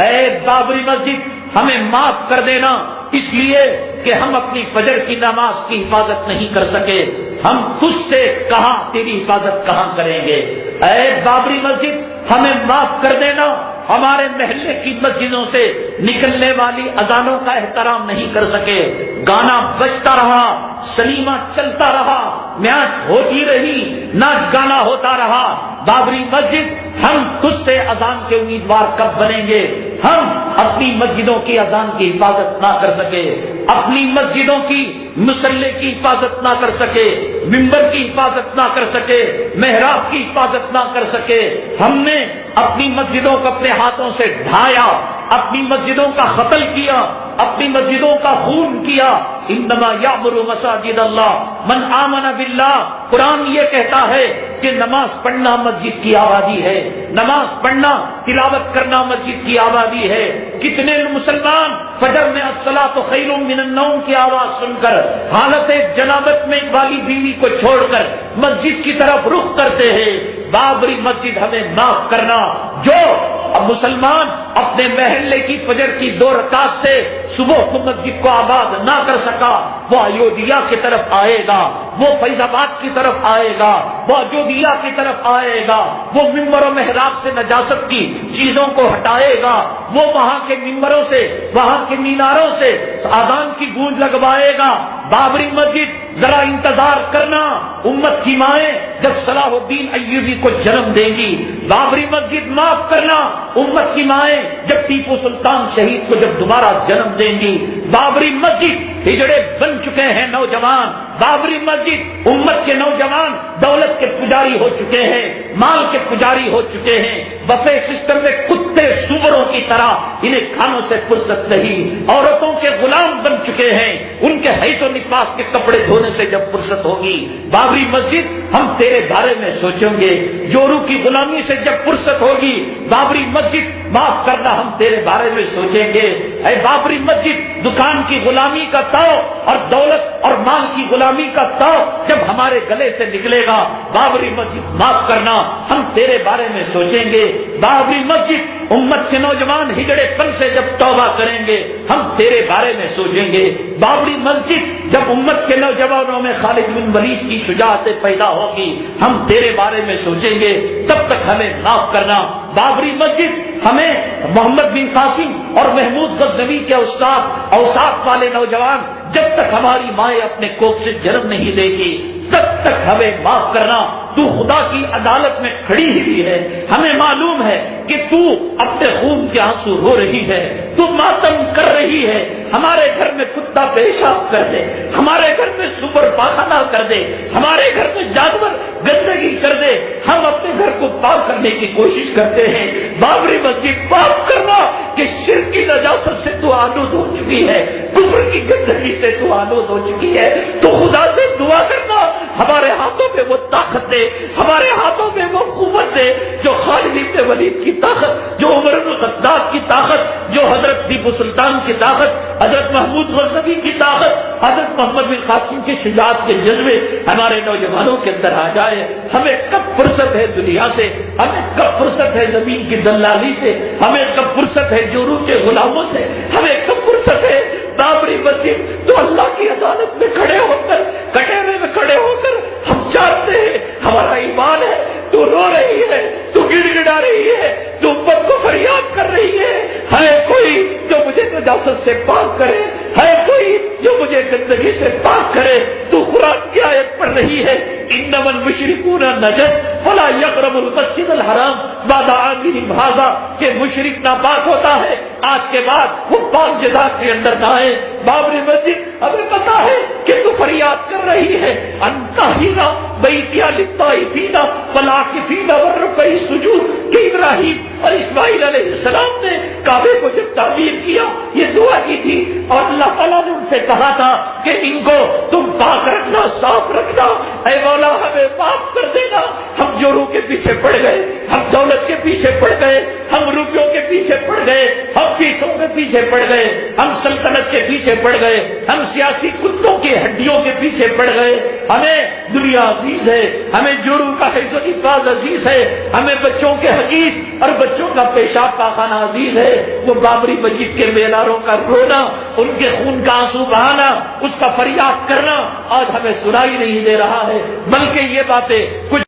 اے بابری مسجد ہمیں معاف کر دینا، اس لیے کہ ہم اپنی فجر کی نماز کی حفاظت نہیں کر سکے، ہم تجھ سے کہاں تیری حفاظت کہاں کریں گے؟ اے بابری مسجد ہمیں معاف کر دینا، ہمارے محلے کی مسجدوں سے نکلنے والی اذانوں کا احترام نہیں کر سکے، گانا بجتا رہا، سنیما چلتا رہا، میچ ہوتی رہی، ناچ گانا ہوتا رہا۔ بابری مسجد ہم تجھ سے اذان کے امیدوار کب بنیں گے؟ ہم اپنی مسجدوں کی اذان کی حفاظت نہ کر سکے، اپنی مسجدوں کی مصلی کی حفاظت نہ کر سکے، ممبر کی حفاظت نہ کر سکے، محراب کی حفاظت نہ کر سکے، ہم نے اپنی مسجدوں کو اپنے ہاتھوں سے ڈھایا، اپنی مسجدوں کا قتل کیا، اپنی مسجدوں کا خون کیا۔ انما یعمر مساجد اللہ من آمن باللہ، قرآن یہ کہتا ہے کہ نماز پڑھنا مسجد کی آبادی ہے، نماز پڑھنا تلاوت کرنا مسجد کی آبادی ہے۔ کتنے مسلمان فجر میں الصلاۃ خیر من النوم کی آواز سن کر حالت جنابت میں والی بیوی کو چھوڑ کر مسجد کی طرف رخ کرتے ہیں۔ بابری مسجد ہمیں معاف کرنا، جو مسلمان اپنے محلے کی فجر کی 2 رکعت سے صبح کو مسجد کو آباد نہ کر سکا، وہ ایودھیا کی طرف آئے گا، وہ فیض آباد کی طرف آئے گا، وہ اجودھیا کی طرف آئے گا، وہ ممبر و محراب سے نجاست کی چیزوں کو ہٹائے گا، وہ وہاں کے ممبروں سے، وہاں کے میناروں سے اذان کی گونج لگوائے گا۔ بابری مسجد ذرا انتظار کرنا، امت کی مائیں جب صلاح الدین ایوبی کو جنم دیں گی، بابری مسجد معاف کرنا، امت کی مائیں جب ٹیپو سلطان شہید کو جب دوبارہ جنم دیں گی، بابری مسجد ہجڑے بن چکے ہیں نوجوان، بابری مسجد امت کے نوجوان دولت کے پجاری ہو چکے ہیں، مال کے پجاری ہو چکے ہیں، بفے سسٹم میں کتے سوروں کی طرح انہیں کھانوں سے فرصت نہیں، عورتوں کے غلام بن چکے ہیں، ان کے حیث و نفاس کے کپڑے دھونے سے جب فرصت ہوگی، بابری مسجد ہم تیرے بارے میں سوچیں گے، جورو کی غلامی سے جب فرصت ہوگی، بابری مسجد معاف کرنا ہم تیرے بارے میں سوچیں گے۔ اے بابری مسجد دکان کی غلامی کا تاؤ اور دولت اور مال کی غلامی کا تاؤ جب ہمارے گلے سے نکلے گا، بابری مسجد معاف کرنا ہم تیرے بارے میں سوچیں گے۔ بابری مسجد امت کے نوجوان ہجڑے پن سے جب توبہ کریں گے، ہم تیرے بارے میں سوچیں گے۔ بابری مسجد جب امت کے نوجوانوں میں خالد بن ولید کی شجاعت پیدا ہوگی، ہم تیرے بارے میں سوچیں گے، تب تک ہمیں معاف کرنا۔ بابری مسجد ہمیں محمد بن قاسم اور محمود غزنوی کے استاد اوصاف والے نوجوان جب تک ہماری مائیں اپنے کوکھ سے جنم نہیں دے گی، تب تک ہمیں معاف کرنا۔ تو خدا کی عدالت میں کھڑی ہوئی ہے، ہمیں معلوم ہے کہ تو اپنے خون کے آنسو رو رہی ہے، تو ماتم کر رہی ہے۔ ہمارے گھر میں کتا پیشاب کر دے، ہمارے گھر میں سور پاخانہ کر دے، ہمارے گھر میں جانور گندگی کر دے، ہم اپنے گھر کو پاک کرنے کی کوشش کرتے ہیں۔ بابری مسجد پاک کرنا کہ شرک کی نجاست سے تو آلود ہو چکی ہے، کفر کی گندگی سے تو آلود ہو چکی ہے۔ تو خدا سے دعا کرنا ہمارے ہاتھوں میں وہ طاقت دے، ہمارے ہاتھوں میں وہ قوت دے، جو خالد بن ولید کی طاقت، جو عمر بن الخطاب کی طاقت، جو حضرت ٹیپو سلطان کی طاقت، حضرت محمود غزنوی کی طاقت، حضرت محمد بن قاسم کی شجاعت کے جذبے ہمارے نوجوانوں کے اندر آ جائے۔ ہمیں کب فرصت ہے دنیا سے، ہمیں کب فرصت ہے زمین کی دلالی سے، ہمیں کب فرصت ہے جورو کے غلاموں سے، ہمیں کب فرصت ہے بابری مسجد تو اللہ کی عدالت میں کھڑے ہو کر، کٹہرے میں کھڑے ہو کر ہم جانتے ہیں ہمارا ایمان ہے، تو رو رہی ہے، تو گڑ گڑا رہی ہے، تو امت کو فریاد کر رہی ہے کوئی جو مجھے نجاست سے پاک کرے، ہے کوئی جو مجھے گندگی سے پاک کرے۔ تو قرآن کی آیت پڑھ رہی ہے، انما المشرکون نجس فلا یقربوا المسجد الحرام بعد عامهم ھذا، کہ مشرک ناپاک ہوتا ہے، آج کے بعد وہ پاک جگہ کے اندر نہ آئے۔ بابری مسجد ہمیں پتا ہے کہ تو فریاد کر رہی ہے، انتہینا بیتیا للطائفین والعاکفین والرکع السجود، کہ ابراہیم اور اسماعیل علیہ السلام نے کعبے کو جب تعمیر کیا یہ دعا کی تھی، اور اللہ تعالیٰ نے ان سے کہا تھا کہ ان کو تم پاک رکھنا، صاف رکھنا، اے مولا ہمیں معاف کر دینا۔ ہم جورو کے پیچھے پڑ گئے، ہم دولت کے پیچھے پڑ گئے، ہم روپے روپیوں کے پیچھے پڑ گئے، ہم پیسوں کے پیچھے پڑ گئے، ہم سلطنت کے پیچھے پڑ گئے، ہم سیاسی کتوں کی ہڈیوں کے پیچھے پڑ گئے. ہمیں دنیا عزیز ہے، ہمیں جوڑوں کا حفظ و حفاظ عزیز ہے، ہمیں بچوں کے حقیق اور بچوں کا پیشاب پاخانہ عزیز ہے. وہ بابری مسجد کے میناروں کا رونا، ان کے خون کا آنسو بہانا، اس کا فریاد کرنا آج ہمیں سنائی نہیں دے رہا ہے، بلکہ یہ باتیں کچھ